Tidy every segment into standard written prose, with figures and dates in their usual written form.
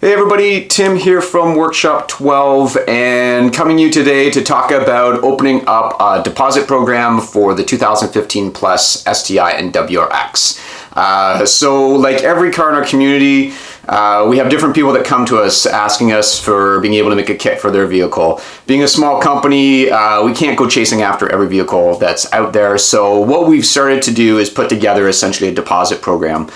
Hey everybody, Tim here from Workshop 12 and coming to you today to talk about opening up a deposit program for the 2015 plus STI and WRX. So like every car in our community, we have different people that come to us asking us for being able to make a kit for their vehicle. Being a small company, we can't go chasing after every vehicle that's out there. So what we've started to do is put together essentially a deposit program.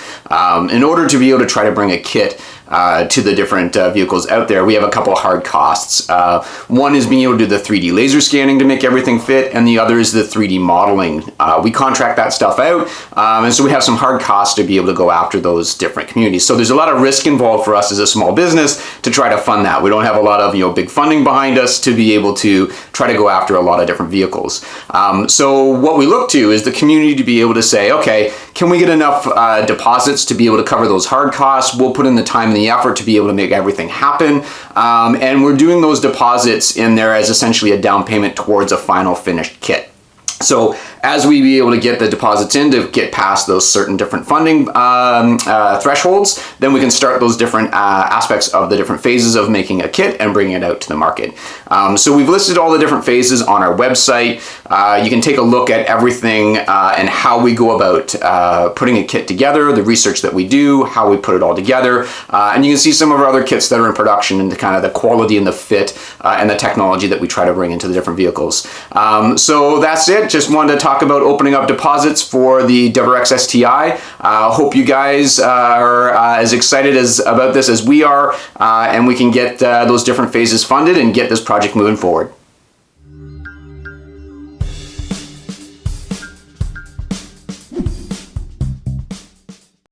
In order to be able to try to bring a kit to the different vehicles out there, we have a couple of hard costs. One is being able to do the 3D laser scanning to make everything fit, and the other is the 3D modeling. We contract that stuff out, and so we have some hard costs to be able to go after those different communities. So there's a lot of risk involved for us as a small business to try to fund that. We don't have a lot of big funding behind us to be able to try to go after a lot of different vehicles. So what we look to is the community to be able to say, okay, can we get enough deposits to be able to cover those hard costs? We'll put in the time and the effort to be able to make everything happen. And we're doing those deposits in there as essentially a down payment towards a final finished kit. So as we be able to get the deposits in to get past those certain different funding thresholds, then we can start those different aspects of the different phases of making a kit and bringing it out to the market. So we've listed all the different phases on our website. You can take a look at everything and how we go about putting a kit together, the research that we do, how we put it all together, and you can see some of our other kits that are in production and the kind of the quality and the fit and the technology that we try to bring into the different vehicles. So that's it. Just wanted to talk about opening up deposits for the WRX STI. Hope you guys are as excited about this as we are, and we can get those different phases funded and get this project moving forward.